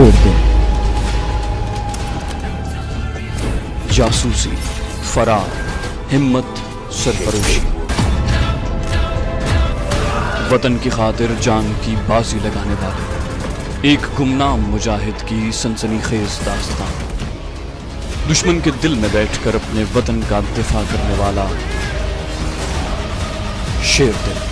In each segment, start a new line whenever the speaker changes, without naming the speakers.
शेर दिल, जासूसी, फरार, हिम्मत, सरफरोशी, वतन की खातिर जान की बाजी लगाने वाले एक गुमनाम मुजाहिद की सनसनीखेज दास्तान। दुश्मन के दिल में बैठकर अपने वतन का दिफा करने वाला शेर दिल।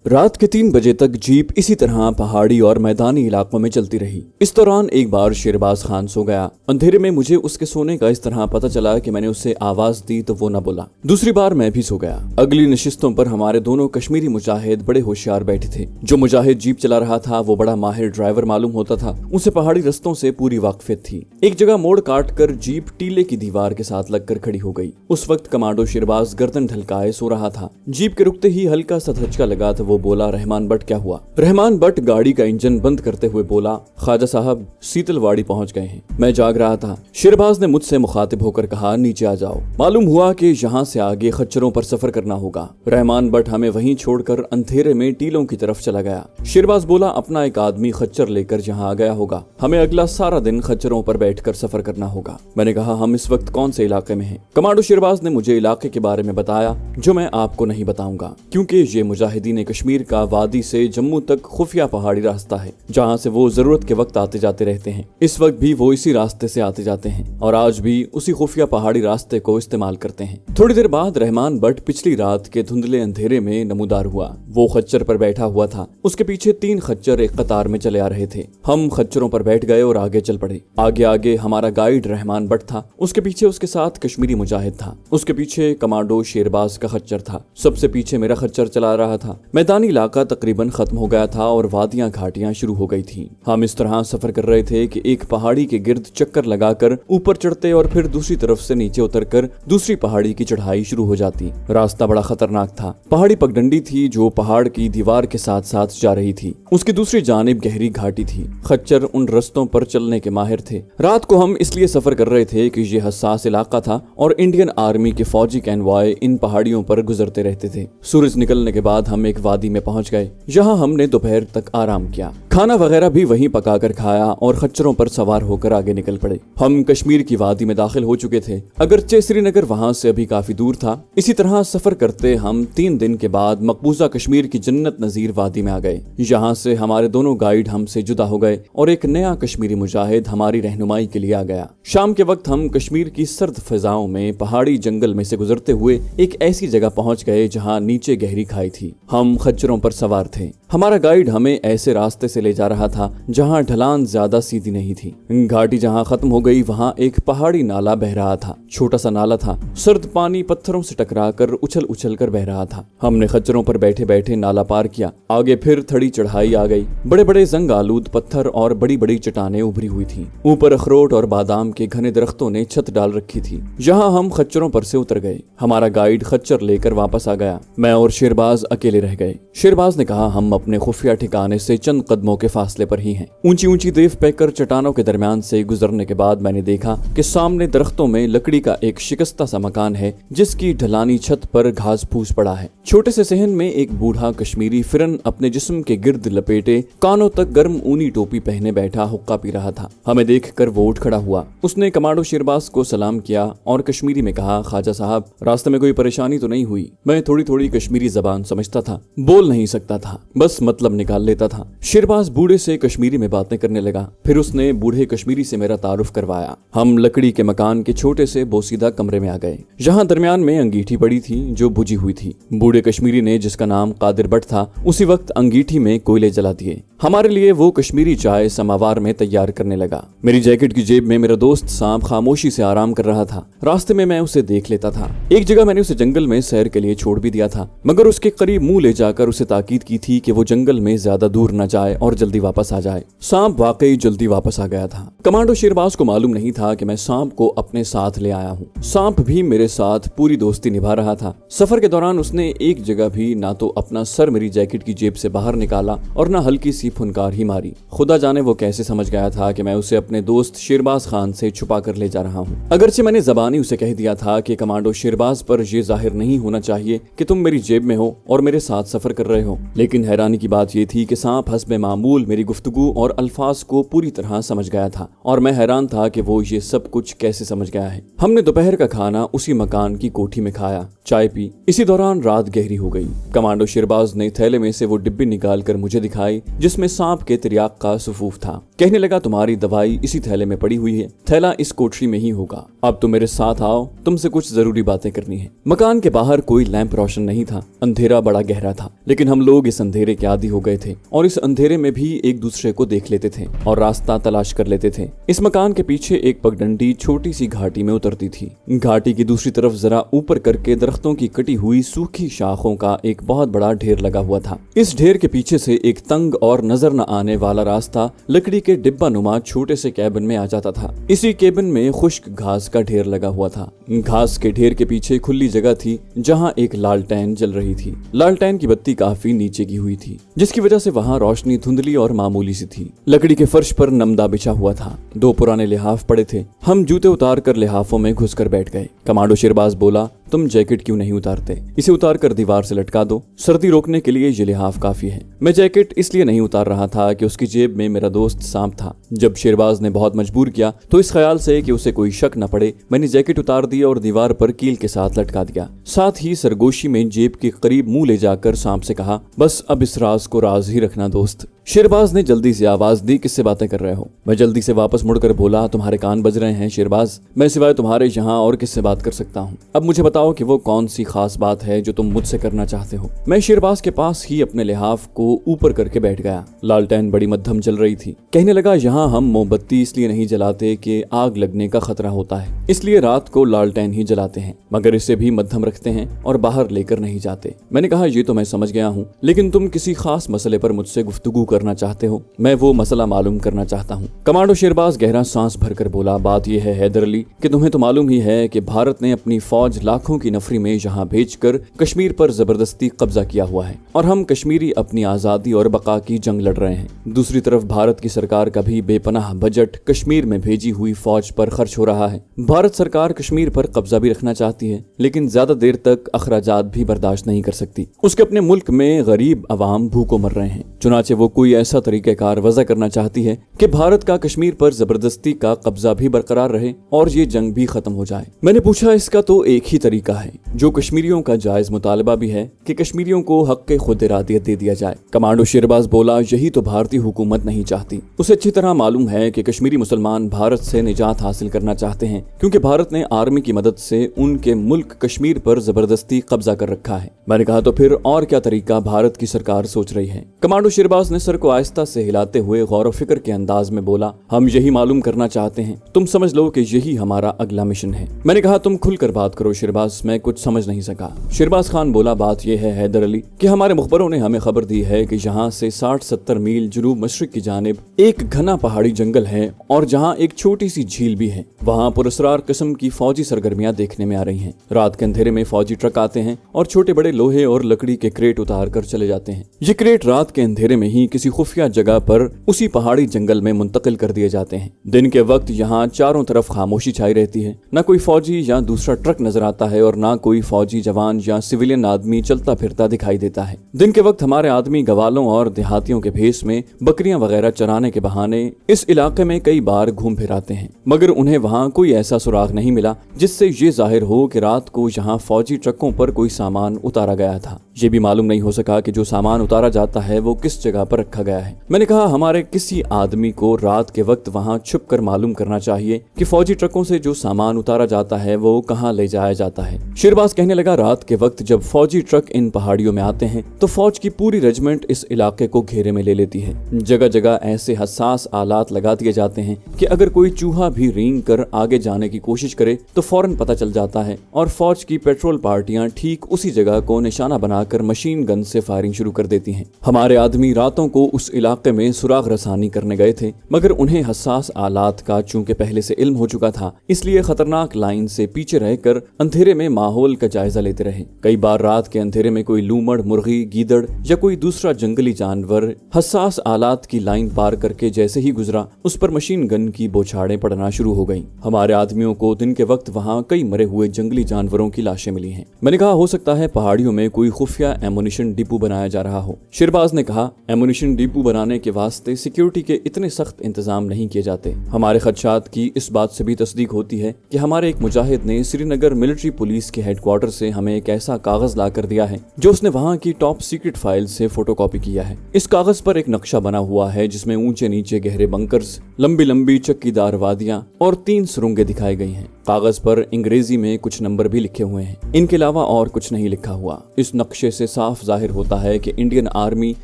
रात के 3 बजे तक जीप इसी तरह पहाड़ी और मैदानी इलाकों में चलती रही। इस दौरान एक बार शेरबाज खान सो गया। अंधेरे में मुझे उसके सोने का इस तरह पता चला कि मैंने उसे आवाज दी तो वो न बोला। दूसरी बार मैं भी सो गया। अगली नशिस्तों पर हमारे दोनों कश्मीरी मुजाहिद बड़े होशियार बैठे थे। जो मुजाहिद जीप चला रहा था वो बड़ा माहिर ड्राइवर मालूम होता था। उसे पहाड़ी रस्तों से पूरी वाकफियत थी। एक जगह मोड़ काट कर जीप टीले की दीवार के साथ लगकर खड़ी हो गई। उस वक्त कमांडो शेरबाज गर्दन ढलकाए सो रहा था। जीप के रुकते ही हल्का सा धचका लगा तो वो बोला, रहमान बट क्या हुआ? रहमान बट गाड़ी का इंजन बंद करते हुए बोला, ख्वाजा साहब सीतलवाड़ी पहुंच गए हैं। मैं जाग रहा था। शेरबाज ने मुझसे मुखातिब होकर कहा, नीचे आ जाओ। मालूम हुआ कि यहाँ से आगे खच्चरों पर सफर करना होगा। रहमान बट हमें वहीं छोड़कर अंधेरे में टीलों की तरफ चला गया। शेरबाज बोला, अपना एक आदमी खच्चर लेकर यहाँ आ गया होगा। हमें अगला सारा दिन खच्चरों पर बैठकर सफर करना होगा। मैंने कहा, हम इस वक्त कौन से इलाके में हैं? कमांडो शेरबाज ने मुझे इलाके के बारे में बताया जो मैं आपको नहीं बताऊंगा, क्योंकि ये मुजाहिदीन कश्मीर का वादी से जम्मू तक खुफिया पहाड़ी रास्ता है, जहाँ से वो जरूरत के वक्त आते जाते रहते हैं। इस वक्त भी वो इसी रास्ते से आते जाते हैं और आज भी उसी खुफिया पहाड़ी रास्ते को इस्तेमाल करते हैं। थोड़ी देर बाद रहमान बट पिछली रात के धुंधले अंधेरे में नमूदार हुआ। वो खच्चर पर बैठा हुआ था। उसके पीछे 3 खच्चर एक कतार में चले आ रहे थे। हम खच्चरों पर बैठ गए और आगे चल पड़े। आगे आगे हमारा गाइड रहमान बट था। उसके पीछे उसके साथ कश्मीरी मुजाहिद था। उसके पीछे कमांडो शेरबाज का खच्चर था। सबसे पीछे मेरा खच्चर चला रहा था। मैदानी इलाका तकरीबन खत्म हो गया था और वादियां घाटियां शुरू हो गई थी। हम इस तरह सफर कर रहे थे कि एक पहाड़ी के गिर्द चक्कर लगाकर ऊपर चढ़ते और फिर दूसरी तरफ से नीचे उतरकर दूसरी पहाड़ी की चढ़ाई शुरू हो जाती। रास्ता बड़ा खतरनाक था। पहाड़ी पगडंडी थी जो पहाड़ की दीवार के साथ साथ जा रही थी। उसकी दूसरी जानिब गहरी घाटी थी। खच्चर उन रस्तों पर चलने के माहिर थे। रात को हम इसलिए सफर कर रहे थे कि यह हसास इलाका था और इंडियन आर्मी के फौजी कैनवाय इन पहाड़ियों पर गुजरते रहते थे। सूरज निकलने के बाद हम एक वादी में पहुंच गए। यहाँ हमने दोपहर तक आराम किया। खाना वगैरह भी वहीं पकाकर खाया और खच्चरों पर सवार होकर आगे निकल पड़े। हम कश्मीर की वादी में दाखिल हो चुके थे, अगरचे श्रीनगर वहां से अभी काफी दूर था। इसी तरह सफर करते हम 3 दिन के बाद मकबूजा कश्मीर की जन्नत नजीर वादी में आ गए। यहाँ से हमारे दोनों गाइड हमसे जुदा हो गए और एक नया कश्मीरी मुजाहिद हमारी रहनुमाई के लिए आ गया। शाम के वक्त हम कश्मीर की सर्द फिजाओं में पहाड़ी जंगल में से गुजरते हुए एक ऐसी जगह पहुंच गए जहाँ नीचे गहरी खाई थी। हम खच्चरों पर सवार थे। हमारा गाइड हमें ऐसे रास्ते से ले जा रहा था जहां ढलान ज्यादा सीधी नहीं थी। घाटी जहां खत्म हो गई वहां एक पहाड़ी नाला बह रहा था। छोटा सा नाला था। सर्द पानी पत्थरों से टकराकर उछल उछल कर बह रहा था। हमने खच्चरों पर बैठे बैठे नाला पार किया। आगे फिर थड़ी चढ़ाई आ गई। बड़े बड़े जंग आलूद पत्थर और बड़ी बड़ी चट्टानें उभरी हुई थी। ऊपर अखरोट और बादाम के घने दरख्तों ने छत डाल रखी थी। यहाँ हम खच्चरों पर से उतर गए। हमारा गाइड खच्चर लेकर वापस आ गया। मैं और शेरबाज अकेले रह गए। शेरबाज ने कहा, हम अपने खुफिया ठिकाने से चंद कदमों के फासले पर ही हैं। ऊंची ऊंची देव पैकर चट्टानों के दरमियान से गुजरने के बाद मैंने देखा कि सामने दरख्तों में लकड़ी का एक शिकस्ता सा मकान है जिसकी ढलानी छत पर घास फूस पड़ा है। छोटे से सहन में एक बूढ़ा कश्मीरी फिरन अपने जिस्म के गिर्द लपेटे कानों तक गर्म ऊनी टोपी पहने बैठा हुक्का पी रहा था। हमें देखकर वो उठ खड़ा हुआ। उसने कमांडो शेरबाज को सलाम किया और कश्मीरी में कहा, ख्वाजा साहब रास्ते में कोई परेशानी तो नहीं हुई? मैं थोड़ी थोड़ी कश्मीरी जबान समझता था, बोल नहीं सकता था, बस मतलब निकाल लेता था। शेरबाज बूढ़े से कश्मीरी में बातें करने लगा। फिर उसने बूढ़े कश्मीरी से मेरा तारुफ करवाया। हम लकड़ी के मकान के छोटे से बोसीदा कमरे में आ गए। जहाँ दरमियान में अंगीठी पड़ी थी जो बुझी हुई थी। बूढ़े कश्मीरी ने, जिसका नाम कादिर बट था, उसी वक्त अंगीठी में कोयले जला दिए। हमारे लिए वो कश्मीरी चाय समावार में तैयार करने लगा। मेरी जैकेट की जेब में मेरा दोस्त सांप खामोशी से आराम कर रहा था। रास्ते में मैं उसे देख लेता था। एक जगह मैंने उसे जंगल में सैर के लिए छोड़ भी दिया था, मगर उसके करीब मुंह ले जाकर जाकर उसे ताकीद की थी कि वो जंगल में ज्यादा दूर न जाए और जल्दी वापस आ जाए। सांप वाकई जल्दी वापस आ गया था। कमांडो शेरबाज को मालूम नहीं था कि मैं सांप को अपने साथ ले आया हूँ। सांप भी मेरे साथ पूरी दोस्ती निभा रहा था। सफर के दौरान उसने एक जगह भी ना तो अपना सर मेरी जैकेट की जेब से बाहर निकाला और ना हल्की सी फुनकार ही मारी। खुदा जाने वो कैसे समझ गया था कि मैं उसे अपने दोस्त शेरबाज खान से छुपा कर ले जा रहा हूँ। अगरचे मैंने ज़बानी उसे कह दिया था कि कमांडो शेरबाज पर यह जाहिर नहीं होना चाहिए कि तुम मेरी जेब में हो और मेरे साथ सफर कर रहे हो, लेकिन हैरानी की बात यह थी कि सांप हस्बे मामूल मेरी गुफ्तगू और अल्फाज को पूरी तरह समझ गया था और मैं हैरान था कि वो ये सब कुछ कैसे समझ गया है। हमने दोपहर का खाना उसी मकान की कोठी में खाया, चाय पी। इसी दौरान रात गहरी हो गई। कमांडो शेरबाज ने थैले में से वो डिब्बी निकाल कर मुझे दिखाई जिसमें सांप के तिर्याक का सुफूफ था। कहने लगा, तुम्हारी दवाई इसी थैले में पड़ी हुई है, थैला इस कोठरी में ही होगा। अब तुम मेरे साथ आओ, तुमसे कुछ जरूरी बातें करनी है। मकान के बाहर कोई लैंप रोशन नहीं था, अंधेरा बड़ा गहरा था, लेकिन हम लोग इस अंधेरे के आदी हो गए थे और इस अंधेरे में भी एक दूसरे को देख लेते थे और रास्ता तलाश कर लेते थे। इस मकान के पीछे एक पगडंडी छोटी सी घाटी में उतरती थी। घाटी की दूसरी तरफ जरा ऊपर करके दरख्तों की कटी हुई सूखी शाखों का एक बहुत बड़ा ढेर लगा हुआ था। इस ढेर के पीछे से एक तंग और नजर न आने वाला रास्ता लकड़ी के डिब्बा नुमा छोटे से कैबिन में आ जाता था। इसी कैबिन में खुश्क घास का ढेर लगा हुआ था। घास के ढेर के पीछे खुली जगह थी जहाँ एक लालटेन जल रही थी। लालटेन की बत्ती काफी नीचे की हुई थी, जिसकी वजह से वहाँ रोशनी धुंधली और मामूली सी थी। लकड़ी के फर्श पर नमदा बिछा हुआ था। 2 पुराने लिहाफ पड़े थे। हम जूते उतार कर लिहाफों में घुसकर बैठ गए। कमांडो शेरबाज बोला, तुम जैकेट क्यों नहीं उतारते? इसे उतार कर दीवार से लटका दो, सर्दी रोकने के लिए ये लिहाफ काफी है। मैं जैकेट इसलिए नहीं उतार रहा था कि उसकी जेब में मेरा दोस्त सांप था। जब शेरबाज ने बहुत मजबूर किया तो इस ख्याल से कि उसे कोई शक न पड़े, मैंने जैकेट उतार दी और दीवार पर कील के साथ लटका दिया। साथ ही सरगोशी में जेब के करीब मुंह ले जाकर सांप से कहा, बस अब इस राज को राज ही रखना दोस्त। शेरबाज ने जल्दी से आवाज दी, किससे बातें कर रहे हो? मैं जल्दी से वापस मुड़कर बोला, तुम्हारे कान बज रहे हैं शेरबाज, मैं सिवाय तुम्हारे यहाँ और किससे बात कर सकता हूँ? अब मुझे बताओ कि वो कौन सी खास बात है जो तुम मुझसे करना चाहते हो। मैं शेरबाज के पास ही अपने लिहाफ को ऊपर करके बैठ गया। लालटेन बड़ी मध्यम जल रही थी। कहने लगा, यहाँ हम मोमबत्ती इसलिए नहीं जलाते कि आग लगने का खतरा होता है, इसलिए रात को लालटेन ही जलाते हैं, मगर इसे भी मध्यम रखते हैं और बाहर लेकर नहीं जाते। मैंने कहा, ये तो मैं समझ गया हूँ, लेकिन तुम किसी खास मसले पर मुझसे गुफ्तगू करना चाहते हो। मैं वो मसला मालूम करना चाहता हूँ। कमांडो शेरबाज गहरा सांस भरकर बोला, बात यह है हैदर अली कि तुम्हें तो मालूम ही है कि भारत ने अपनी फौज लाखों की नफरी में यहाँ भेजकर कश्मीर पर जबरदस्ती कब्जा किया हुआ है और हम कश्मीरी अपनी आजादी और बका की जंग लड़ रहे हैं। दूसरी तरफ भारत की सरकार का भी बेपनाह बजट कश्मीर में भेजी हुई फौज पर खर्च हो रहा है। भारत सरकार कश्मीर पर कब्जा भी रखना चाहती है, लेकिन ज्यादा देर तक अखराजात भी बर्दाश्त नहीं कर सकती। उसके अपने मुल्क में गरीब अवाम भूखों मर रहे हैं। चुनाचे वो कोई ऐसा तरीक़ाकार वज़ा करना चाहती है कि भारत का कश्मीर पर जबरदस्ती का कब्जा भी बरकरार रहे और ये जंग भी खत्म हो जाए। मैंने पूछा, इसका तो एक ही तरीका है जो कश्मीरियों का जायज मुतालबा भी है कि कश्मीरियों को हक खुद इरादियत दे दिया जाए। कमांडो शेरबाज बोला, यही तो भारतीय हुकूमत नहीं चाहती। उसे अच्छी तरह मालूम है कि कश्मीरी मुसलमान भारत से निजात हासिल करना चाहते हैं, क्योंकि भारत ने आर्मी की मदद से उनके मुल्क कश्मीर पर जबरदस्ती कब्जा कर रखा है। मैंने कहा, तो फिर और क्या तरीका भारत की सरकार सोच रही है? कमांडो शेरबाज ने सर को आहिस्ता से हिलाते हुए गौर फिक्र के अंदाज में बोला, हम यही मालूम करना चाहते हैं। तुम समझ लो कि यही हमारा अगला मिशन है। मैंने कहा, तुम खुलकर बात करो शेरबाज, मैं कुछ समझ नहीं सका। शेरबाज खान बोला, बात यह है हैदर अली कि हमारे मुखबरों ने हमें खबर दी है कि यहाँ से 60-70 मील जुनूब मशरिक की जानिब एक घना पहाड़ी जंगल है और जहाँ एक छोटी सी झील भी है। वहाँ पुरस्कार किस्म की फौजी सरगर्मियां देखने में आ रही हैं। रात के अंधेरे में फौजी ट्रक आते हैं और छोटे बड़े लोहे और लकड़ी के क्रेट उतार कर चले जाते हैं। ये क्रेट रात के अंधेरे में ही किसी खुफिया जगह पर उसी पहाड़ी जंगल में मुंतकिल कर दिए जाते हैं। दिन के वक्त यहाँ चारों तरफ खामोशी छाई रहती है। न कोई फौजी या दूसरा ट्रक नजर आता है और न कोई फौजी जवान या सिविलियन आदमी चलता फिरता दिखाई देता है। दिन के वक्त हमारे आदमी गवालों और देहातियों के भेष में बकरियां वगैरह चराने के बहाने इस इलाके में कई बार घूम फिर आते हैं, मगर उन्हें वहाँ कोई ऐसा सुराग नहीं मिला जिससे ये जाहिर हो कि रात को यहाँ फौजी ट्रकों पर कोई सामान उतारा गया था। ये भी मालूम नहीं हो सका कि जो सामान उतारा जाता है वो किस जगह पर रखा रखा गया है। मैंने कहा हमारे किसी आदमी को रात के वक्त वहां छुप कर मालूम करना चाहिए कि फौजी ट्रकों से जो सामान उतारा जाता है वो कहाँ ले जाया जाता है। शेरबाज कहने लगा, रात के वक्त जब फौजी ट्रक इन पहाड़ियों में आते हैं तो फौज की पूरी रेजिमेंट इस इलाके को घेरे में ले लेती है। जगह जगह ऐसे हसास आलात लगा दिए जाते हैं कि अगर कोई चूहा भी रेंग कर आगे जाने की कोशिश करे तो फौरन पता चल जाता है और फौज की पेट्रोल पार्टियां ठीक उसी जगह को निशाना बनाकर मशीन गन से फायरिंग शुरू कर देती हैं। हमारे आदमी रातों को उस इलाके में सुराग रसानी करने गए थे, मगर उन्हें हसास आलात का चूंकि पहले से इल्म हो चुका था, इसलिए खतरनाक लाइन से पीछे रहकर अंधेरे में माहौल का जायजा लेते रहे। कई बार रात के अंधेरे में कोई लूमड़, मुर्गी, गीदड़ या कोई दूसरा जंगली जानवर हसास आलात की लाइन पार करके जैसे ही गुजरा उस पर मशीन गन की बौछारें पड़ना शुरू हो गईं। हमारे आदमियों को दिन के वक्त वहां कई मरे हुए जंगली जानवरों की लाशें मिली हैं। मैंने कहा हो सकता है पहाड़ियों में कोई खुफिया एमुनिशन डिपो बनाया जा रहा हो। शेरबाज ने कहा, एमुनिशन डिपो बनाने के वास्ते सिक्योरिटी के इतने सख्त इंतजाम नहीं किए जाते। हमारे खदशात की इस बात से भी तस्दीक होती है कि हमारे एक मुजाहिद ने श्रीनगर मिलिट्री पुलिस के हेडक्वार्टर से हमें एक ऐसा कागज ला कर दिया है जो उसने वहाँ की टॉप सीक्रेट फाइल से फोटोकॉपी किया है। इस कागज पर एक नक्शा बना हुआ है जिसमें ऊंचे नीचे गहरे बंकर्स, लंबी लंबी चक्कीदार वादियां और 3 सुरंगें दिखाई गई हैं। कागज पर अंग्रेजी में कुछ नंबर भी लिखे हुए हैं, इनके अलावा और कुछ नहीं लिखा हुआ। इस नक्शे से साफ जाहिर होता है कि इंडियन आर्मी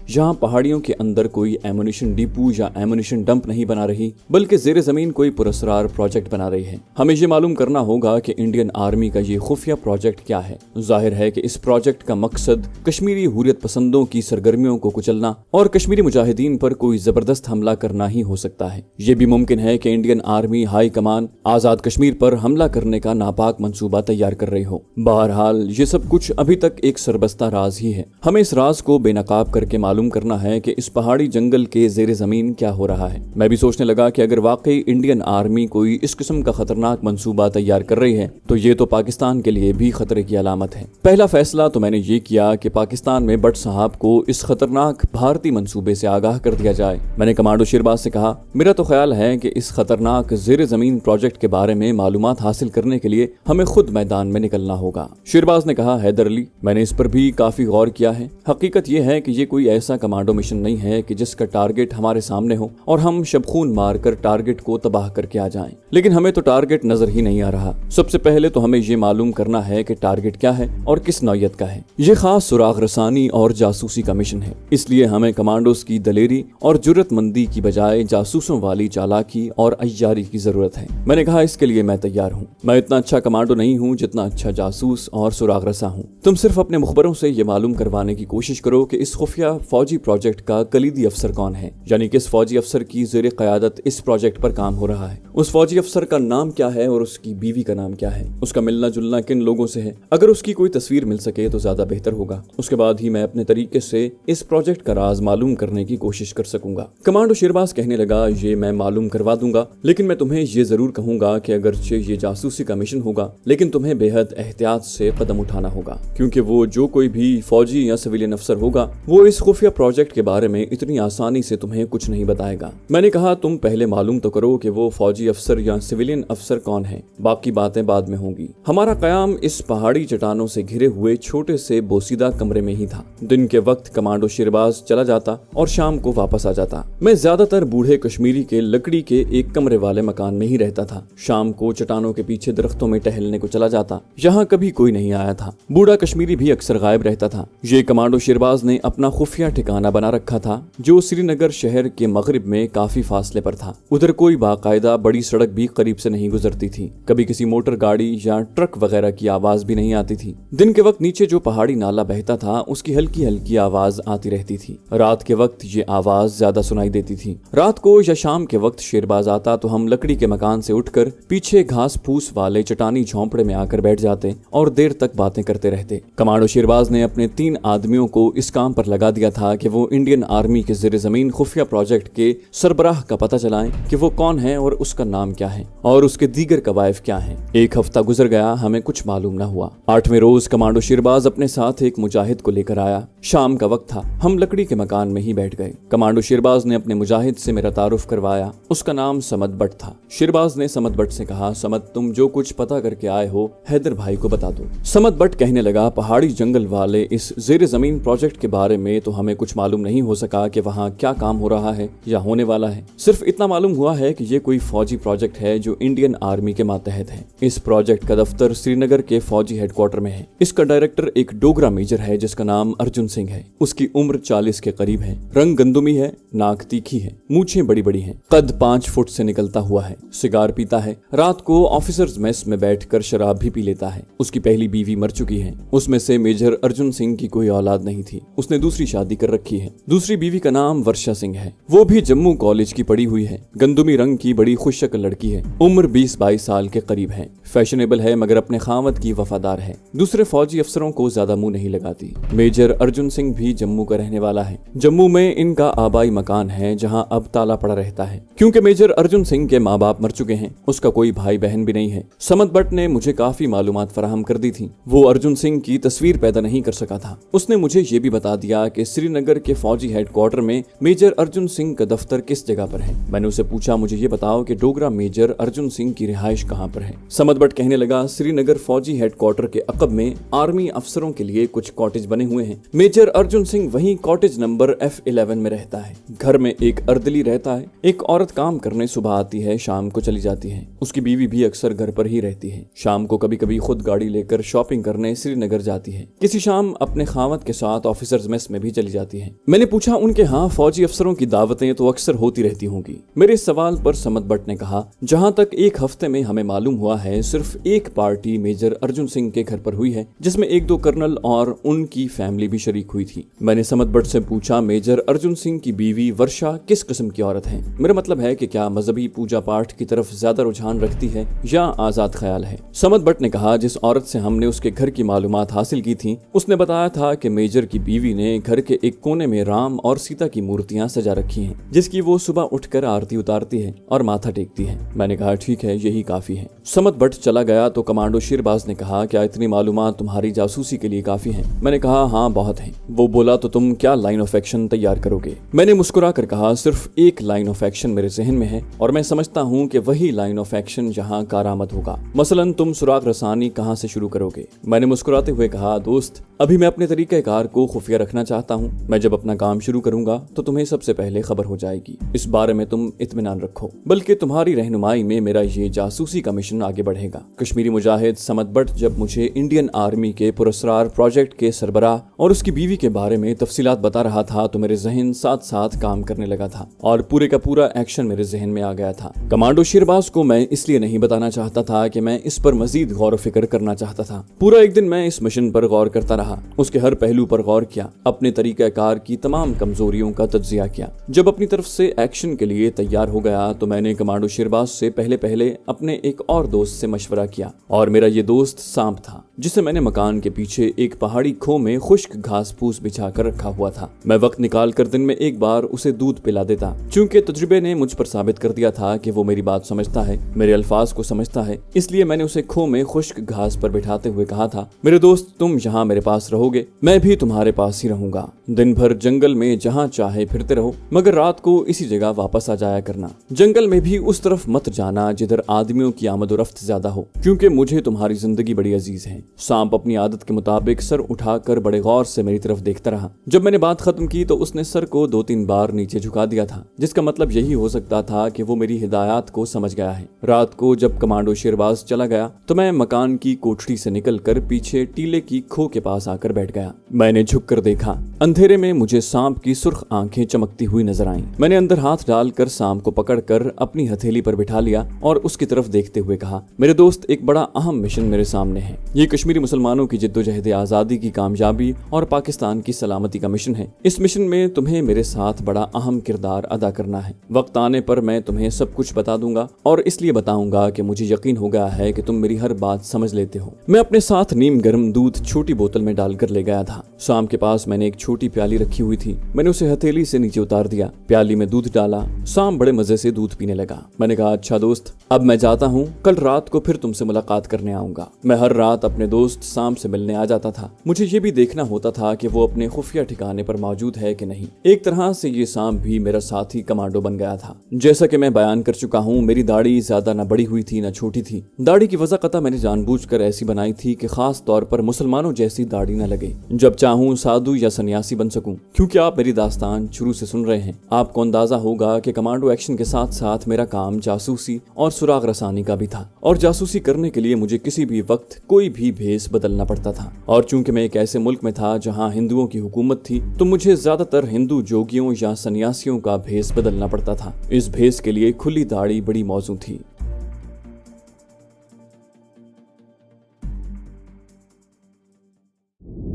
यहाँ पहाड़ियों के अंदर कोई एमुनिशन डिपो या एमुनिशन डंप नहीं बना रही, बल्कि जेर जमीन कोई पुरस्कार प्रोजेक्ट बना रही है। हमें ये मालूम करना होगा कि इंडियन आर्मी का ये खुफिया प्रोजेक्ट क्या है। जाहिर है कि इस प्रोजेक्ट का मकसद कश्मीरी हुर्रियत पसंदों की सरगर्मियों को कुचलना और कश्मीरी मुजाहिदीन पर कोई जबरदस्त हमला करना ही हो सकता है। ये भी मुमकिन है कि इंडियन आर्मी हाई कमान आजाद कश्मीर पर हमला करने का नापाक मंसूबा तैयार कर रही हो। बहरहाल ये सब कुछ अभी तक एक सरबस्ता राज ही है। हमें इस राज को बेनकाब करके मालूम करना है कि इस पहाड़ी जंगल के जेर जमीन क्या हो रहा है। मैं भी सोचने लगा कि अगर वाकई इंडियन आर्मी कोई इस किस्म का खतरनाक मंसूबा तैयार कर रही है तो ये तो पाकिस्तान के लिए भी खतरे की अलामत है। पहला फैसला तो मैंने ये किया कि पाकिस्तान में भट्ट साहब को इस खतरनाक भारतीय मंसूबे से आगाह कर दिया जाए। मैंने कमांडो शेरबाज से कहा, मेरा तो ख्याल है कि इस खतरनाक जेर जमीन प्रोजेक्ट के बारे में मालूमात हासिल करने के लिए हमें खुद मैदान में निकलना होगा। शेरबाज ने कहा, हैदर अली, मैंने इस पर भी काफी गौर किया है। हकीकत यह है कि ये कोई ऐसा कमांडो मिशन नहीं है कि जिसका टारगेट हमारे सामने हो और हम शबखून मारकर टारगेट को तबाह करके आ जाएं। लेकिन हमें तो टारगेट नजर ही नहीं आ रहा। सबसे पहले तो हमें ये मालूम करना है कि टारगेट क्या है और किस नौयत का है। ये खास सुराग रसानी और जासूसी का मिशन है, इसलिए हमें कमांडोज की दलेरी और जुर्रतमंदी की बजाय जासूसों वाली चालाकी और अय्यारी की जरूरत है। मैंने कहा, इसके लिए मैं तैयार हूँ। मैं इतना अच्छा कमांडो नहीं हूँ जितना अच्छा जासूस और सुराग रसा हूँ। तुम सिर्फ अपने मुखबरों से ये मालूम करवाने की कोशिश करो कि इस खुफिया फौजी प्रोजेक्ट का कलीदी अफसर कौन है, यानी किस फौजी अफसर की ज़ेरे क़यादत इस प्रोजेक्ट पर काम हो रहा है। उस फौजी अफसर का नाम क्या है और उसकी बीवी का नाम क्या है, उसका मिलना जुलना किन लोगों से है। अगर उसकी कोई तस्वीर मिल सके तो ज्यादा बेहतर होगा। उसके बाद ही मैं अपने तरीके से इस प्रोजेक्ट का राज मालूम करने की कोशिश कर सकूंगा। कमांडो शेरबाज कहने लगा, ये मैं मालूम करवा दूंगा, लेकिन मैं तुम्हें ये जरूर कहूंगा कि अगरचे ये जासूसी का मिशन होगा, लेकिन तुम्हें बेहद एहतियात से कदम उठाना होगा, क्योंकि वो जो कोई भी फौजी या सिविलियन अफसर होगा वो इस खुफिया प्रोजेक्ट के बारे में इतनी आसानी से तुम्हें कुछ नहीं बताएगा। मैंने कहा, तुम पहले मालूम तो करो कि वो फौजी अफसर या सिविलियन अफसर कौन है, बाकी बातें बाद में होंगी। हमारा कयाम इस पहाड़ी चट्टानों से घिरे हुए छोटे से बोसीदा कमरे में ही था। दिन के वक्त कमांडो शेरबाज चला जाता और शाम को वापस आ जाता। मैं ज्यादातर बूढ़े कश्मीरी के लकड़ी के एक कमरे वाले मकान में ही रहता था। शाम को चट्टानों के पीछे दरख्तों में टहलने को चला जाता। यहाँ कभी कोई नहीं आया था। बूढ़ा कश्मीरी भी अक्सर गायब रहता था। ये कमांडो शेरबाज ने अपना खुफिया ठिकाना बना रखा था जो श्रीनगर शहर के मगरिब में काफी फासले पर था। उधर कोई बाकायदा बड़ी सड़क भी करीब से नहीं गुजरती थी। कभी किसी मोटर गाड़ी या ट्रक वगैरह की आवाज भी नहीं आती थी। दिन के वक्त नीचे जो पहाड़ी नाला बहता था उसकी हल्की हल्की आवाज आती रहती थी। रात के वक्त ये आवाज ज्यादा सुनाई देती थी। रात को या शाम के वक्त शेरबाज आता तो हम लकड़ी के मकान से उठकर पीछे घास फूस वाले चटानी झोंपड़े में आकर बैठ जाते और देर तक बातें करते रहते। कमांडो शेरबाज ने अपने 3 आदमियों को इस काम पर लगा दिया था कि वो इंडियन आर्मी के ज़ेरे ज़मीन खुफिया प्रोजेक्ट के सरबराह का पता चलाएं कि वो कौन है और उसका नाम क्या है और उसके दीगर कवायफ क्या हैं। 1 हफ्ता गुजर गया, हमें कुछ मालूम न हुआ। 8वें रोज कमांडो शेरबाज अपने साथ एक मुजाहिद को लेकर आया। शाम का वक्त था। हम लकड़ी के मकान में ही बैठ गए। कमांडो शेरबाज ने अपने मुजाहिद से मेरा तारुफ करवाया। उसका नाम समद बट था। शेरबाज ने समद बट से कहा, समद, मत, तुम जो कुछ पता करके आए हो हैदर भाई को बता दो। समद बट कहने लगा, पहाड़ी जंगल वाले इस जेर जमीन प्रोजेक्ट के बारे में तो हमें कुछ मालूम नहीं हो सका कि वहाँ क्या काम हो रहा है या होने वाला है। सिर्फ इतना मालूम हुआ है कि ये कोई फौजी प्रोजेक्ट है जो इंडियन आर्मी के मातहत है। इस प्रोजेक्ट का दफ्तर श्रीनगर के फौजी हेडक्वार्टर में है। इसका डायरेक्टर एक डोगरा मेजर है जिसका नाम अर्जुन सिंह है। उसकी उम्र 40 के करीब है, रंग गंदुमी है, नाक तीखी है, मूछें बड़ी बड़ी हैं, कद 5 फुट से निकलता हुआ है, सिगार पीता है, रात को ऑफिसर्स मेस में बैठकर शराब भी पी लेता है। उसकी पहली बीवी मर चुकी है, उसमें से मेजर अर्जुन सिंह की कोई औलाद नहीं थी। उसने दूसरी शादी कर रखी है। दूसरी बीवी का नाम वर्षा सिंह है, वो भी जम्मू कॉलेज की पढ़ी हुई है, गंदुमी रंग की बड़ी खुशशक्ल लड़की है, उम्र 20-22 साल के करीब है, फैशनेबल है मगर अपने खामद की वफादार है, दूसरे फौजी अफसरों को ज्यादा मुंह नहीं लगाती। मेजर अर्जुन सिंह भी जम्मू का रहने वाला है। जम्मू में इनका आबाई मकान है जहां अब ताला पड़ा रहता है। क्योंकि मेजर अर्जुन सिंह के माँ बाप मर चुके हैं, उसका कोई भाई बहन भी नहीं है। समद बट ने मुझे काफी मालूमात फराहम कर दी थी। वो अर्जुन सिंह की तस्वीर पैदा नहीं कर सका था। उसने मुझे ये भी बता दिया कि श्रीनगर के फौजी हेडक्वार्टर में मेजर अर्जुन सिंह का दफ्तर किस जगह पर है। मैंने उसे पूछा, मुझे ये बताओ कि डोगरा मेजर अर्जुन सिंह की रिहाइश कहाँ पर है। समद बट कहने लगा, श्रीनगर फौजी हेडक्वार्टर के अकब में आर्मी अफसरों के लिए कुछ कॉटेज बने हुए हैं। मेजर अर्जुन सिंह वहीं कॉटेज नंबर F11 में रहता है। घर में एक अर्दली रहता है। एक औरत काम करने सुबह आती है, शाम को चली जाती है। उसकी बीवी भी अक्सर घर पर ही रहती है। शाम को कभी कभी खुद गाड़ी लेकर शॉपिंग करने श्रीनगर जाती है। किसी शाम अपने खावत के साथ ऑफिसर्स मेस में भी चली जाती है। मैंने पूछा, उनके यहाँ फौजी अफसरों की दावतें तो अक्सर होती रहती होंगी। मेरे इस सवाल पर समद बट ने कहा, जहाँ तक एक हफ्ते में हमें मालूम हुआ है, सिर्फ एक पार्टी मेजर अर्जुन सिंह के घर पर हुई है जिसमें 1-2 कर्नल और उनकी फैमिली भी शरीक हुई थी। मैंने समद बट से पूछा, मेजर अर्जुन सिंह की बीवी वर्षा किस किस्म की औरत है? मेरा मतलब है कि क्या मजहबी पूजा पाठ की तरफ ज्यादा रुझान रखती है या आजाद ख्याल है? समद बट ने कहा, जिस औरत से हमने उसके घर की मालूमात हासिल की थी, उसने बताया था कि मेजर की बीवी ने घर के एक कोने में राम और सीता की मूर्तियां सजा रखी हैं, जिसकी वो सुबह उठकर आरती उतारती है और माथा टेकती है। मैंने कहा, ठीक है, यही काफी है। समद बट चला गया तो कमांडो शेरबाज ने कहा, क्या इतनी मालूमात तुम्हारी जासूसी के लिए काफी हैं? मैंने कहा, हाँ बहुत हैं। वो बोला, तो तुम क्या लाइन ऑफ एक्शन तैयार करोगे? मैंने मुस्कुरा कर कहा, सिर्फ एक लाइन ऑफ एक्शन मेरे जहन में है और मैं समझता हूँ कि वही लाइन ऑफ एक्शन जहाँ कारआमद होगा। मसलन तुम सुराग रसानी कहाँ से शुरू करोगे? मैंने मुस्कुराते हुए कहा, दोस्त, अभी मैं अपने तरीक़ेकार को खुफिया रखना चाहता हूँ। मैं जब अपना काम शुरू करूंगा तो तुम्हें सबसे पहले खबर हो जाएगी। इस बारे में तुम इत्मीनान रखो, बल्कि तुम्हारी रहनुमाई में मेरा ये जासूसी का मिशन आगे बढ़ेगा। कश्मीरी मुजाहिद समद बट जब मुझे इंडियन आर्मी के पुरस्कार प्रोजेक्ट के सरबराह और उसकी बीवी के बारे में तफसीलात बता रहा था तो मेरे जहन साथ साथ काम करने लगा था और पूरे का पूरा एक्शन मेरे जहन में आ गया था। कमांडो शेरबाज को मैं इसलिए नहीं बताना चाहता था कि मैं इस पर मजीद गौर फिक्र करना चाहता था। पूरा एक दिन मैं इस मिशन पर गौर करता रहा, उसके हर पहलू पर गौर किया, अपने तरीक़ाकार की तमाम कमजोरियों का तज्जिया किया। जब अपनी तरफ से एक्शन के लिए तैयार हो गया तो मैंने कमांडो शेरबाज से पहले अपने एक और दोस्त से मशवरा किया और मेरा ये दोस्त सांप था, जिसे मैंने मकान के पीछे एक पहाड़ी खो में खुश्क घास फूस बिछा कर रखा हुआ था। मैं वक्त निकाल कर दिन में एक बार उसे दूध पिला देता, क्योंकि तजुर्बे ने मुझ पर साबित कर दिया था कि वो मेरी बात समझता है, मेरे अल्फाज को समझता है। इसलिए मैंने उसे खो में खुश्क घास पर बिठाते हुए कहा था, मेरे दोस्त, तुम यहाँ मेरे पास रहोगे, मैं भी तुम्हारे पास ही रहूंगा। दिन भर जंगल में जहाँ चाहे फिरते रहो, मगर रात को इसी जगह वापस आ जाया करना। जंगल में भी उस तरफ मत जाना जिधर आदमियों की आमदोरफ्त ज्यादा हो, क्योंकि मुझे तुम्हारी जिंदगी बड़ी अजीज है। सांप अपनी आदत के मुताबिक सर उठाकर बड़े गौर से मेरी तरफ देखता रहा। जब मैंने बात खत्म की तो उसने सर को 2-3 बार नीचे झुका दिया था, जिसका मतलब यही हो सकता था कि वो मेरी हिदायत को समझ गया है। रात को जब कमांडो शेरबाज चला गया तो मैं मकान की कोठरी से निकलकर पीछे टीले की खो के पास आकर बैठ गया। मैंने झुककर देखा, अंधेरे में मुझे सांप की सुर्ख आंखें चमकती हुई नजर आईं। मैंने अंदर हाथ डालकर सांप को पकड़कर अपनी हथेली पर बिठा लिया और उसकी तरफ देखते हुए कहा, मेरे दोस्त, एक बड़ा अहम मिशन मेरे सामने है। ये कश्मीरी मुसलमानों की जिद्दोजहद आजादी की कामयाबी और पाकिस्तान की सलामती का मिशन है। इस मिशन में तुम्हें मेरे साथ बड़ा अहम किरदार अदा करना है। वक्त आने पर मैं तुम्हें सब कुछ बता दूंगा और इसलिए बताऊंगा कि मुझे यकीन हो गया है कि तुम मेरी हर बात समझ लेते हो। मैं अपने साथ नीम गर्म दूध छोटी बोतल में डालकर ले गया था। शाम के पास मैंने एक छोटी प्याली रखी हुई थी। मैंने उसे हथेली से नीचे उतार दिया, प्याली में दूध डाला। शाम बड़े मजे से दूध पीने लगा। मैंने कहा, अच्छा दोस्त, अब मैं जाता हूँ, कल रात को फिर तुमसे मुलाकात करने आऊंगा। मैं हर रात अपने अपने दोस्त साम से मिलने आ जाता था। मुझे ये भी देखना होता था कि वो अपने खुफिया ठिकाने पर मौजूद है कि नहीं। एक तरह से ये साम भी मेरा साथी कमांडो बन गया था। जैसा कि मैं बयान कर चुका हूँ, मेरी दाढ़ी ज्यादा न बड़ी हुई थी न छोटी थी। दाढ़ी की वज़ाक़ता मैंने जानबूझकर ऐसी बनाई थी कि खास तौर पर मुसलमानों जैसी दाढ़ी न लगे, जब चाहूँ साधु या सन्यासी बन सकूं। क्योंकि आप मेरी दास्तान शुरू से सुन रहे हैं, आपको अंदाजा होगा कि कमांडो एक्शन के साथ साथ मेरा काम जासूसी और सुराग रसानी का भी था, और जासूसी करने के लिए मुझे किसी भी वक्त कोई भी भेस बदलना पड़ता था। और चूंकि मैं एक ऐसे मुल्क में था जहां हिंदुओं की हुकूमत थी, तो मुझे ज्यादातर हिंदू जोगियों या सन्यासियों का भेस बदलना पड़ता था। इस भेस के लिए खुली दाढ़ी बड़ी मौजू थी।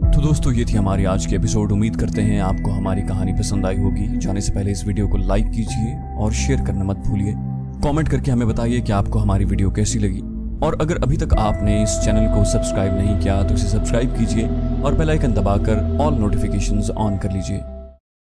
तो दोस्तों, ये थी हमारी आज की एपिसोड। उम्मीद करते हैं आपको हमारी कहानी पसंद आई होगी। जाने से पहले इस वीडियो को लाइक कीजिए और शेयर करना मत भूलिए। कमेंट करके हमें बताइए कि आपको हमारी वीडियो कैसी लगी। और अगर अभी तक आपने इस चैनल को सब्सक्राइब नहीं किया तो इसे सब्सक्राइब कीजिए और बेल आइकन दबाकर ऑल नोटिफिकेशंस ऑन कर लीजिए।